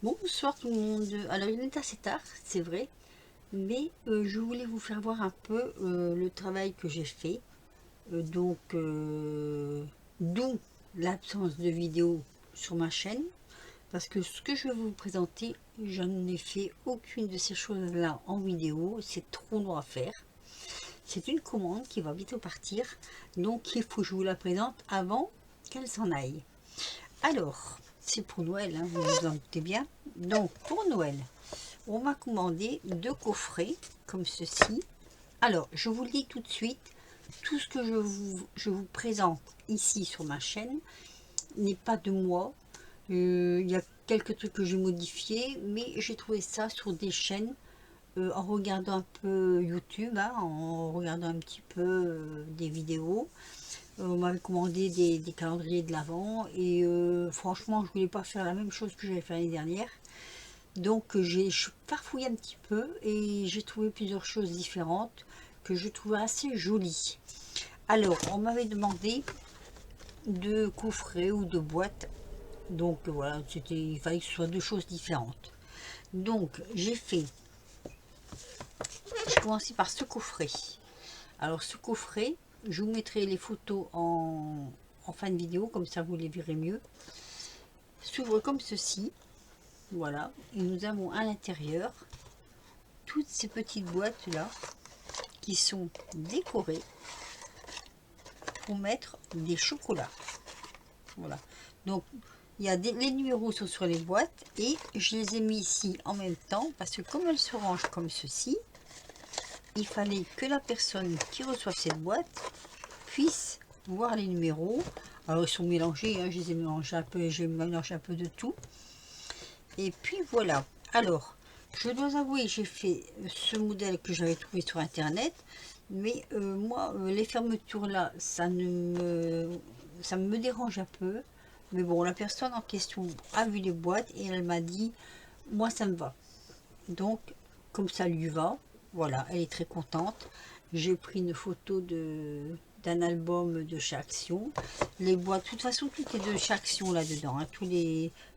Bonsoir tout le monde. Alors il est assez tard, c'est vrai, mais je voulais vous faire voir un peu le travail que j'ai fait. D'où l'absence de vidéo sur ma chaîne, parce que ce que je vais vous présenter, je n'ai fait aucune de ces choses-là en vidéo, c'est trop long à faire. C'est une commande qui va bientôt partir, donc il faut que je vous la présente avant qu'elle s'en aille. Alors, c'est pour Noël, hein, vous vous en doutez bien. Donc, pour Noël, on m'a commandé 2 coffrets comme ceci. Alors, je vous le dis tout de suite, tout ce que je vous présente ici sur ma chaîne n'est pas de moi. Il y a quelques trucs que j'ai modifiés, mais j'ai trouvé ça sur des chaînes en regardant un peu YouTube, hein, en regardant un petit peu des vidéos. On m'avait commandé des calendriers de l'Avent et franchement je voulais pas faire la même chose que j'avais fait l'année dernière, donc je suis farfouillée un petit peu et j'ai trouvé plusieurs choses différentes que je trouvais assez jolies. Alors on m'avait demandé de coffrets ou de boîtes, donc voilà, il fallait que ce soit 2 choses différentes. Donc j'ai commencé par ce coffret. Alors ce coffret, je vous mettrai les photos en fin de vidéo, comme ça vous les verrez mieux. S'ouvre comme ceci, voilà, et nous avons à l'intérieur toutes ces petites boîtes là qui sont décorées pour mettre des chocolats. Voilà, donc il y a les numéros sont sur les boîtes et je les ai mis ici en même temps parce que comme elles se rangent comme ceci, il fallait que la personne qui reçoit cette boîte puisse voir les numéros. Alors ils sont mélangés, hein, je les ai mélangés un peu, j'ai mélangé un peu de tout. Et puis voilà. Alors, je dois avouer, j'ai fait ce modèle que j'avais trouvé sur internet, mais moi, les fermetures là, ça me dérange un peu. Mais bon, la personne en question a vu les boîtes et elle m'a dit, moi ça me va. Donc, comme ça lui va, voilà, elle est très contente. J'ai pris une photo d'un album de chaque action. Les boîtes, de toute façon, tout est de chaque action là-dedans. Hein,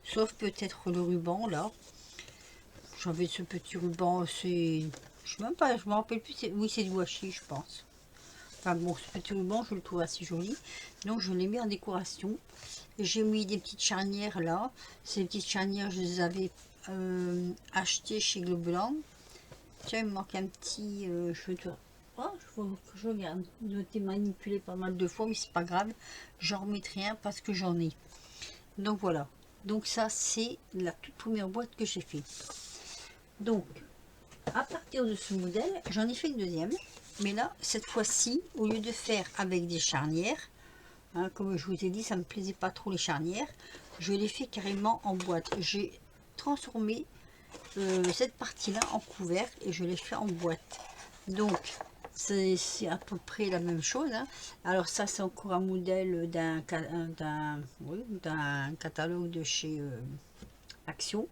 sauf peut-être le ruban là. J'avais ce petit ruban, je sais même pas, je me rappelle plus. Oui, c'est du washi, je pense. Enfin bon, ce petit ruban, je le trouve assez joli. Donc je l'ai mis en décoration. J'ai mis des petites charnières là. Ces petites charnières, je les avais achetées chez Globelin. Tiens, il me manque un petit. Oh, je regarde. Ils ont été manipulés pas mal de fois, mais c'est pas grave. J'en remettrai un parce que j'en ai. Donc voilà. Donc ça, c'est la toute première boîte que j'ai fait. Donc, à partir de ce modèle, j'en ai fait une deuxième. Mais là, cette fois-ci, au lieu de faire avec des charnières, hein, comme je vous ai dit, ça me plaisait pas trop les charnières, je l'ai fait carrément en boîte. J'ai transformé cette partie-là en couvercle et je l'ai fait en boîte. Donc, c'est à peu près la même chose. Hein. Alors ça, c'est encore un modèle d'un catalogue de chez Action,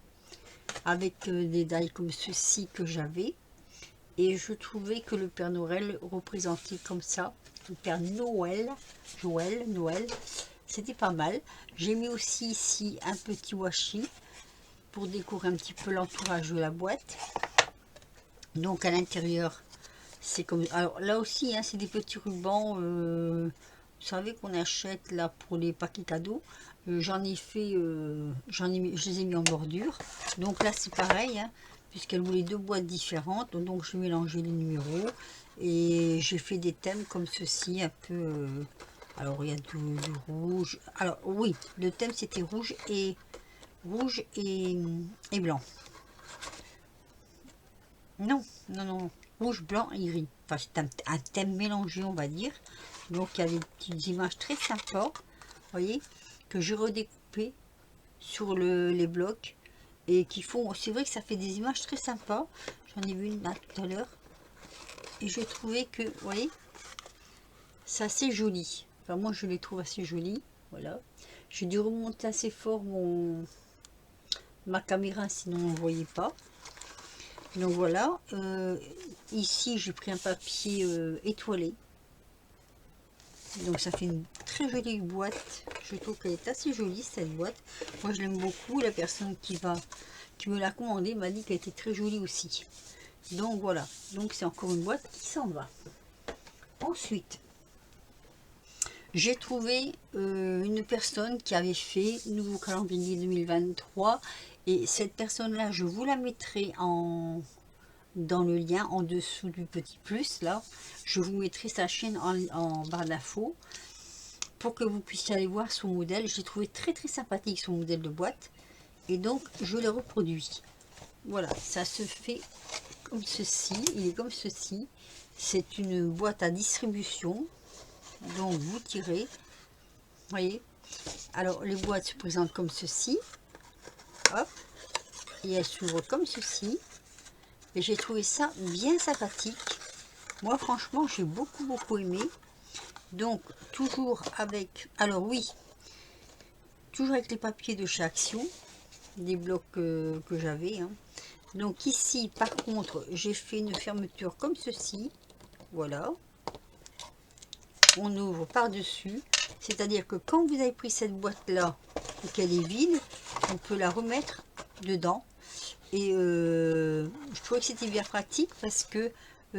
avec des dailles comme ceci que j'avais. Et je trouvais que le Père Noël représenté comme ça, le Père Noël, Noël, c'était pas mal. J'ai mis aussi ici un petit washi pour décorer un petit peu l'entourage de la boîte. Donc à l'intérieur, c'est comme... Alors là aussi, hein, c'est des petits rubans, vous savez, qu'on achète là pour les paquets cadeaux. J'en ai fait, je les ai mis en bordure. Donc là, c'est pareil, hein, puisqu'elle voulait 2 boîtes différentes. Donc j'ai mélangé les numéros et j'ai fait des thèmes comme ceci, un peu... alors il y a du rouge. Alors oui, le thème c'était rouge et blanc. Non, non, non. Rouge, blanc et gris. Enfin, c'est un thème mélangé, on va dire. Donc, il y a des petites images très sympas, vous voyez, que j'ai redécoupées sur les blocs et qui font... C'est vrai que ça fait des images très sympas. J'en ai vu une là tout à l'heure. Et je trouvais que, vous voyez, c'est assez joli. Enfin, moi, je les trouve assez jolis. Voilà. J'ai dû remonter assez fort ma caméra, sinon on ne voyait pas. Donc voilà, ici j'ai pris un papier étoilé, donc ça fait une très jolie boîte. Je trouve qu'elle est assez jolie cette boîte, moi je l'aime beaucoup. La personne qui me l'a commandé m'a dit qu'elle était très jolie aussi. Donc voilà, donc c'est encore une boîte qui s'en va. Ensuite, j'ai trouvé une personne qui avait fait nouveau calendrier 2023 et cette personne-là, je vous la mettrai dans le lien en dessous du petit plus là. Je vous mettrai sa chaîne en barre d'infos pour que vous puissiez aller voir son modèle. J'ai trouvé très très sympathique son modèle de boîte et donc je le reproduis. Voilà, ça se fait comme ceci, il est comme ceci. C'est une boîte à distribution, donc vous tirez, voyez. Alors les boîtes se présentent comme ceci, hop, et elles s'ouvrent comme ceci. Et j'ai trouvé ça bien sympathique. Moi franchement j'ai beaucoup aimé. Donc toujours avec, alors oui, toujours avec les papiers de chez Action, des blocs que j'avais, hein. Donc ici par contre j'ai fait une fermeture comme ceci, voilà, on ouvre par dessus, c'est à dire que quand vous avez pris cette boîte là et qu'elle est vide, on peut la remettre dedans. Et je trouvais que c'était bien pratique parce que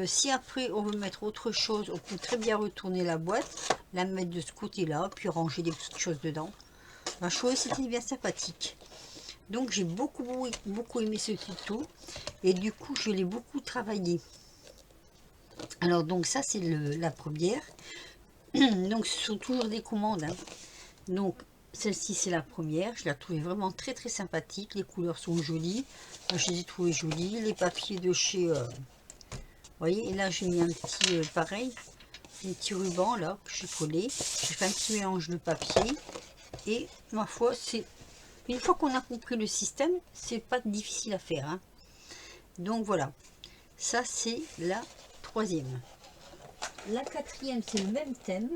si après on veut mettre autre chose, on peut très bien retourner la boîte, la mettre de ce côté là, puis ranger des petites choses dedans. Enfin, je trouvais que c'était bien sympathique. Donc j'ai beaucoup aimé ce tuto et du coup je l'ai beaucoup travaillé. Alors donc ça c'est la première. Donc ce sont toujours des commandes, hein. Donc celle-ci c'est la première, je la trouvais vraiment très très sympathique, les couleurs sont jolies, moi, je les ai trouvées jolies, les papiers de chez vous voyez, et là j'ai mis un petit pareil, un petit ruban là que j'ai collé, j'ai fait un petit mélange de papier et ma foi c'est une fois qu'on a compris le système, c'est pas difficile à faire, hein. Donc voilà, ça c'est la troisième. La quatrième c'est le même thème.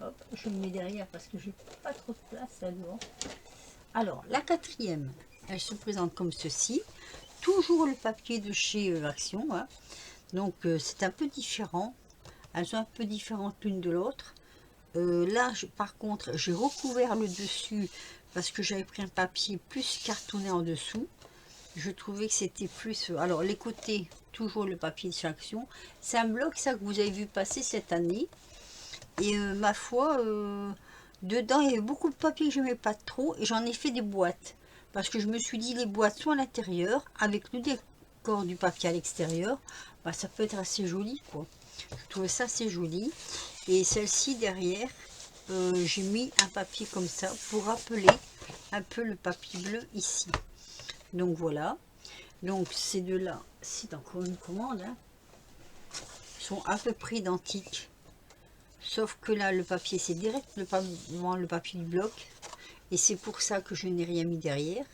Hop, je me mets derrière parce que j'ai pas trop de place là devant. Alors la quatrième, elle se présente comme ceci. Toujours le papier de chez Action, hein. Donc c'est un peu différent. Elles sont un peu différentes l'une de l'autre. Là par contre j'ai recouvert le dessus parce que j'avais pris un papier plus cartonné en dessous. Je trouvais que c'était plus... Alors les côtés, toujours le papier de chez Action. C'est un bloc ça que vous avez vu passer cette année. Et ma foi, dedans il y avait beaucoup de papier que je n'aimais pas trop. Et j'en ai fait des boîtes. Parce que je me suis dit les boîtes sont à l'intérieur. Avec le décor du papier à l'extérieur. Bah, ça peut être assez joli quoi. Je trouvais ça assez joli. Et celle-ci derrière, j'ai mis un papier comme ça pour rappeler un peu le papier bleu ici. Donc voilà. Donc ces deux-là, c'est encore une commande, hein. Ils sont à peu près identiques. Sauf que là, le papier, c'est direct le papier du bloc. Et c'est pour ça que je n'ai rien mis derrière.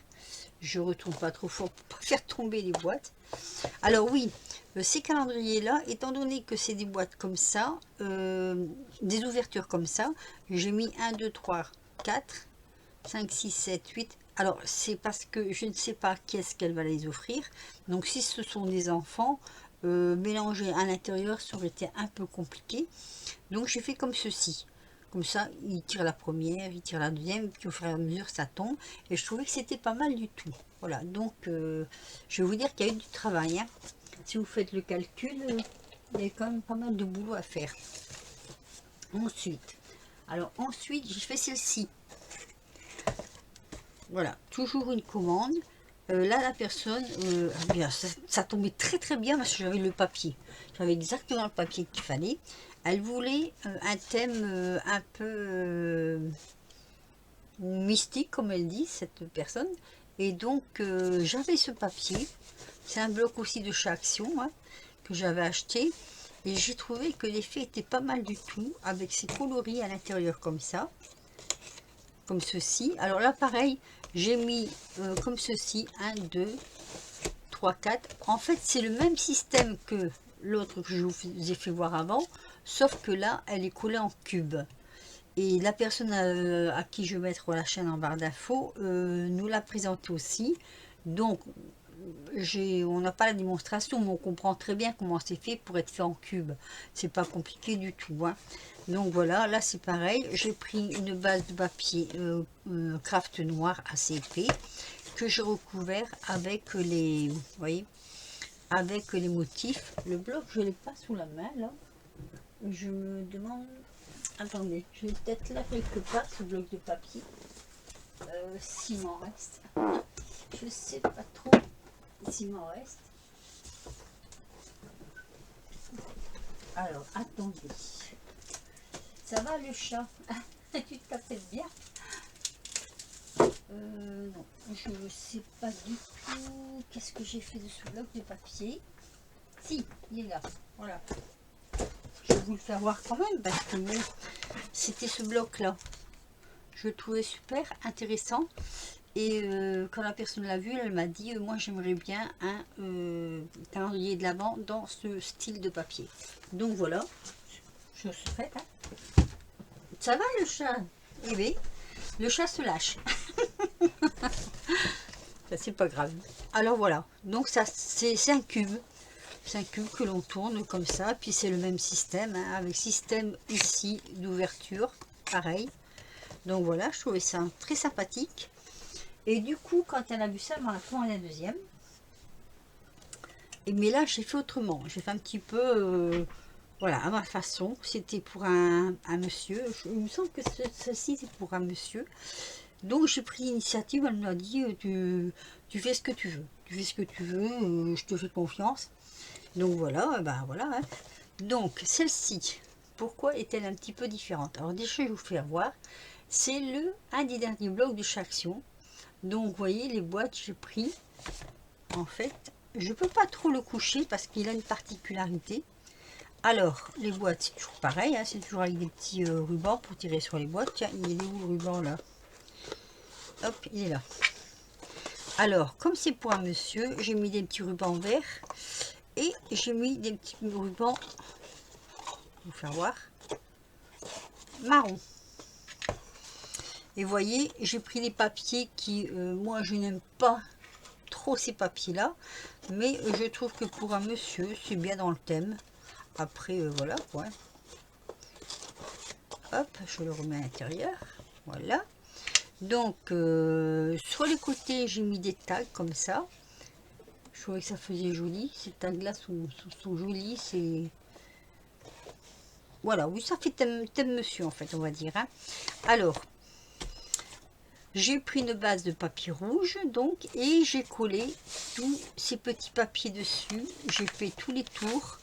Je retourne pas trop fort pour pas faire tomber les boîtes. Alors oui, ces calendriers-là, étant donné que c'est des boîtes comme ça, des ouvertures comme ça, j'ai mis 1, 2, 3, 4, 5, 6, 7, 8. Alors, c'est parce que je ne sais pas qui est-ce qu'elle va les offrir. Donc, si ce sont des enfants, mélanger à l'intérieur, ça aurait été un peu compliqué. Donc, j'ai fait comme ceci. Comme ça, il tire la première, il tire la deuxième, puis au fur et à mesure, ça tombe. Et je trouvais que c'était pas mal du tout. Voilà, donc, je vais vous dire qu'il y a eu du travail, hein. Si vous faites le calcul, il y a quand même pas mal de boulot à faire. Ensuite, j'ai fait celle-ci. Voilà, toujours une commande. Là, la personne, bien, ça tombait très très bien parce que j'avais le papier. J'avais exactement le papier qu'il fallait. Elle voulait un thème un peu mystique, comme elle dit, cette personne. Et donc, j'avais ce papier. C'est un bloc aussi de chez Action, hein, que j'avais acheté. Et j'ai trouvé que l'effet était pas mal du tout, avec ces coloris à l'intérieur comme ça. Comme ceci. Alors là, pareil, j'ai mis comme ceci, 1, 2, 3, 4. En fait, c'est le même système que l'autre que je vous ai fait voir avant, sauf que là, elle est collée en cube. Et la personne à qui je vais mettre la chaîne en barre d'infos nous l'a présenté aussi. Donc, on n'a pas la démonstration, mais on comprend très bien comment c'est fait pour être fait en cube. C'est pas compliqué du tout, hein. Donc voilà, là c'est pareil. J'ai pris une base de papier craft noir assez épais que j'ai recouvert avec les, vous voyez, avec les motifs. Le bloc, je l'ai pas sous la main là. Je me demande, attendez, je vais peut-être là quelque part ce bloc de papier, s'il m'en reste. Je sais pas trop s'il m'en reste. Alors, attendez. Ça va le chat? Tu t'appelles bien? Non, je ne sais pas du tout qu'est-ce que j'ai fait de ce bloc de papier. Si, il est là, voilà. Je vais vous le faire voir quand même parce que bon, c'était ce bloc là. Je le trouvais super intéressant et quand la personne l'a vu, elle m'a dit moi j'aimerais bien un calendrier de l'Avent dans ce style de papier. Donc voilà, je suis faite. Hein. Ça va le chat? Eh bien, le chat se lâche. C'est pas grave. Alors voilà, donc ça c'est un cube. C'est un cube que l'on tourne comme ça, puis c'est le même système, hein, avec système ici d'ouverture, pareil. Donc voilà, je trouvais ça très sympathique. Et du coup, quand elle a vu ça, elle m'en a commandé un deuxième. Et mais là, j'ai fait autrement. J'ai fait un petit peu, voilà, à ma façon. C'était pour un monsieur. Il me semble que ceci, c'est pour un monsieur. Donc j'ai pris l'initiative, elle m'a dit, tu fais ce que tu veux. Tu fais ce que tu veux, je te fais confiance. Donc voilà, ben voilà. Hein. Donc celle-ci, pourquoi est-elle un petit peu différente? Alors déjà, je vais vous faire voir. C'est un des derniers blocs de chaque action. Donc vous voyez, les boîtes, j'ai pris. En fait, je peux pas trop le coucher parce qu'il a une particularité. Alors, les boîtes, c'est toujours pareil. Hein, c'est toujours avec des petits rubans pour tirer sur les boîtes. Tiens, il est où le ruban là? Hop, il est là. Alors, comme c'est pour un monsieur, j'ai mis des petits rubans verts. Et j'ai mis des petits rubans, vous faire voir, marron. Et voyez, j'ai pris les papiers qui, moi je n'aime pas trop ces papiers là, mais je trouve que pour un monsieur, c'est bien dans le thème. Après, voilà quoi. Hop, je le remets à l'intérieur, voilà. Donc, sur les côtés, j'ai mis des tags comme ça. Je trouvais que ça faisait joli. Ces tags là sont jolis, c'est... Voilà, oui, ça fait thème monsieur, en fait, on va dire. Hein. Alors, j'ai pris une base de papier rouge, donc, et j'ai collé tous ces petits papiers dessus. J'ai fait tous les tours.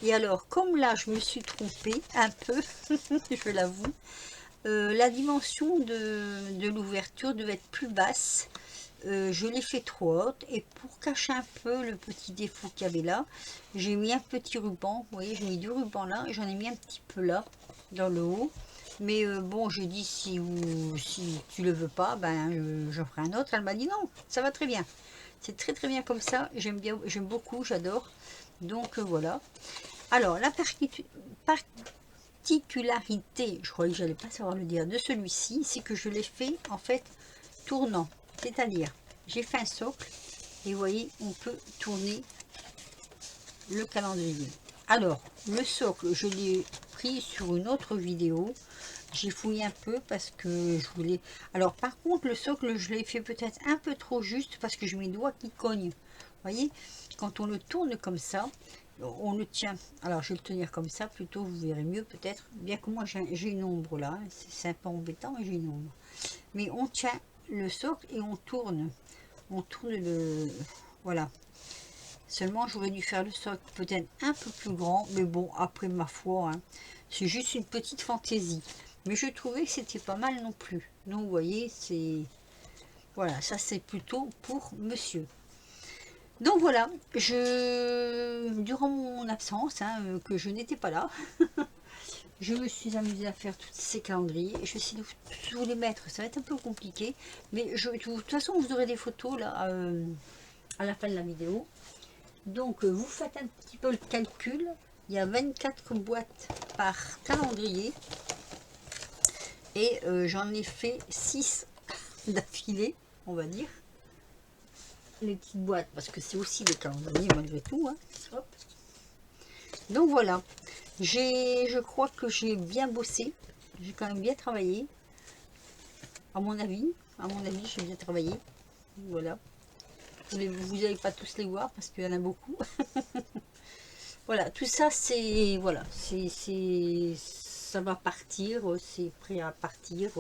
Et alors, comme là, je me suis trompée un peu, je l'avoue, la dimension de l'ouverture devait être plus basse. Je l'ai fait trop haute et pour cacher un peu le petit défaut qu'il y avait là, j'ai mis un petit ruban. Vous voyez, j'ai mis du ruban là et j'en ai mis un petit peu là dans le haut. Mais bon, j'ai dit si tu le veux pas, ben j'en ferai un autre. Elle m'a dit non, ça va très bien. C'est très très bien comme ça. J'aime bien, j'aime beaucoup, j'adore. Donc voilà. Alors la particularité, je croyais que j'allais pas savoir le dire, de celui-ci, c'est que je l'ai fait en fait tournant. C'est-à-dire, j'ai fait un socle et vous voyez, on peut tourner le calendrier. Alors, le socle, je l'ai pris sur une autre vidéo. J'ai fouillé un peu parce que je voulais... Alors, par contre, le socle, je l'ai fait peut-être un peu trop juste parce que j'ai mes doigts qui cognent. Vous voyez, quand on le tourne comme ça, on le tient. Alors, je vais le tenir comme ça, plutôt, vous verrez mieux peut-être. Bien que moi, j'ai une ombre là. C'est un peu embêtant, mais j'ai une ombre. Mais on tient le socle et on tourne le... Voilà. Seulement, j'aurais dû faire le socle peut-être un peu plus grand. Mais bon, après ma foi, hein, c'est juste une petite fantaisie. Mais je trouvais que c'était pas mal non plus. Donc, vous voyez, c'est... Voilà, ça c'est plutôt pour monsieur. Donc voilà, durant mon absence, hein, que je n'étais pas là, je me suis amusée à faire tous ces calendriers. Je vais essayer de vous les mettre, ça va être un peu compliqué. Mais de toute façon, vous aurez des photos là, à la fin de la vidéo. Donc vous faites un petit peu le calcul. Il y a 24 boîtes par calendrier. Et j'en ai fait 6 d'affilée, on va dire. Les petites boîtes, parce que c'est aussi des calendriers malgré tout. Hein. Hop. Donc voilà, je crois que j'ai bien bossé. J'ai quand même bien travaillé. À mon avis, j'ai bien travaillé. Voilà. Vous n'allez pas tous les voir parce qu'il y en a beaucoup. Voilà, tout ça c'est, voilà, ça va partir, c'est prêt à partir.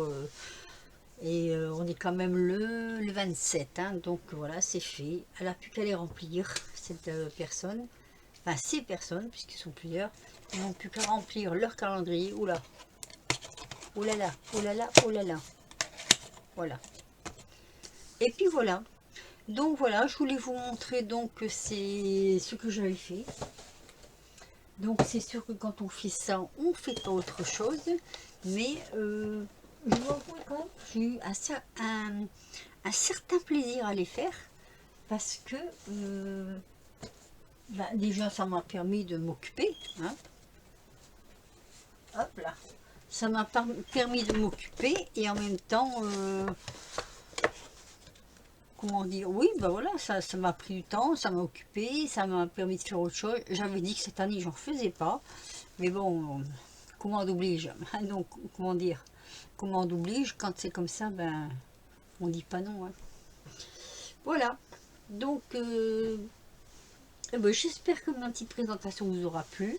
On est quand même le 27, hein, donc voilà, c'est fait. Elle n'a plus qu'à les remplir, cette personne, enfin ces personnes, puisqu'ils sont plusieurs, ils n'ont plus qu'à remplir leur calendrier. Oula, oh là là, oh là là, oh là là. Voilà. Et puis voilà. Donc voilà, je voulais vous montrer donc que c'est ce que j'avais fait. Donc c'est sûr que quand on fait ça, on fait pas autre chose. Mais je vous avoue quand même, j'ai eu un certain plaisir à les faire. Parce que déjà ça m'a permis de m'occuper. Hein. Hop là. Ça m'a permis de m'occuper et en même temps, comment dire, oui, ben voilà, ça m'a pris du temps, ça m'a occupé, ça m'a permis de faire autre chose. J'avais dit que cette année, j'en faisais pas, mais bon, commande oblige. Donc, comment dire, commande oblige, quand c'est comme ça, ben, on dit pas non. Hein. Voilà, donc, eh ben, j'espère que ma petite présentation vous aura plu.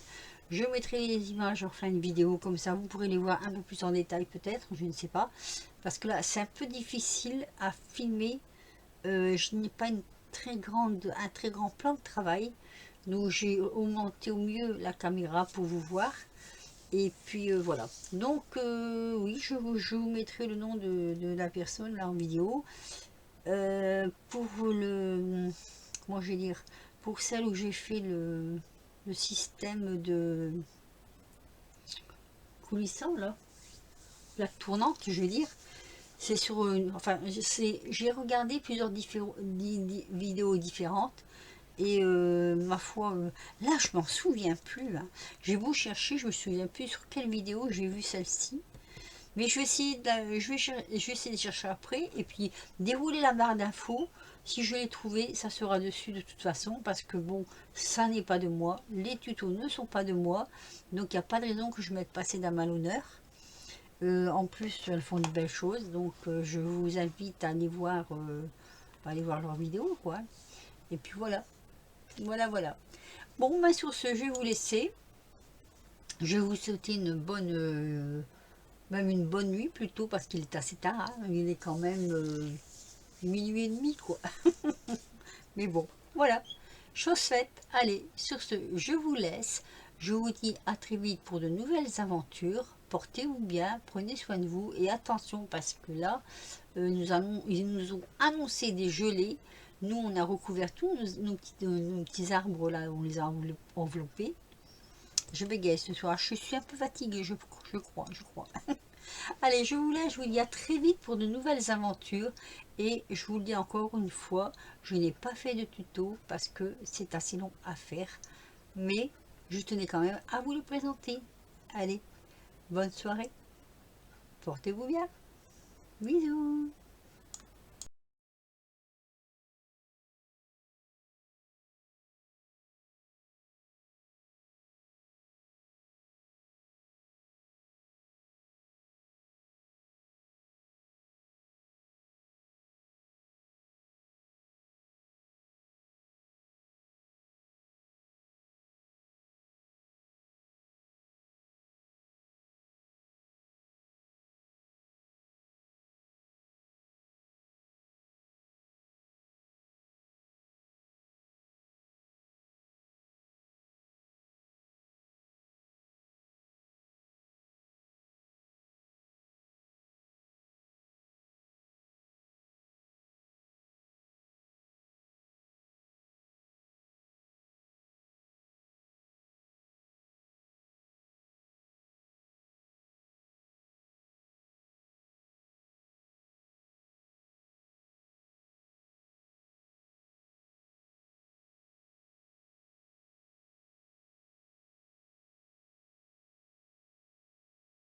Je mettrai les images en fin de vidéo, comme ça vous pourrez les voir un peu plus en détail peut-être, je ne sais pas. Parce que là, c'est un peu difficile à filmer. Je n'ai pas un très grand plan de travail, donc j'ai augmenté au mieux la caméra pour vous voir. Et puis voilà. Donc oui, je vous mettrai le nom de la personne là en vidéo. Pour le, comment je vais dire, pour celle où j'ai fait le système de coulissant là, la tournante, je veux dire. C'est sur une, enfin, j'ai regardé plusieurs vidéos différentes et ma foi, là je m'en souviens plus. Hein. J'ai beau chercher, je me souviens plus sur quelle vidéo j'ai vu celle-ci. Mais je vais essayer je vais essayer de chercher après et puis dérouler la barre d'infos. Si je l'ai trouvé, ça sera dessus de toute façon parce que bon, ça n'est pas de moi. Les tutos ne sont pas de moi, donc il n'y a pas de raison que je mette passer d'un malhonneur. En plus, elles font de belles choses, donc je vous invite à aller voir leurs vidéos, quoi. Et puis voilà, voilà. Bon, ben sur ce, je vais vous laisser. Je vais vous souhaiter une bonne, même une bonne nuit plutôt, parce qu'il est assez tard. Hein. Il est quand même minuit et demi, quoi. Mais bon, voilà. Chose faite. Allez, sur ce, je vous laisse. Je vous dis à très vite pour de nouvelles aventures. Portez-vous bien, prenez soin de vous et attention parce que là, ils nous ont annoncé des gelées. Nous, on a recouvert tous nos petits arbres là, on les a enveloppés. Je bégaye ce soir, je suis un peu fatiguée, je crois. Allez, je vous laisse, je vous dis à très vite pour de nouvelles aventures. Et je vous le dis encore une fois, je n'ai pas fait de tuto parce que c'est assez long à faire. Mais je tenais quand même à vous le présenter. Allez, bonne soirée, portez-vous bien, bisous.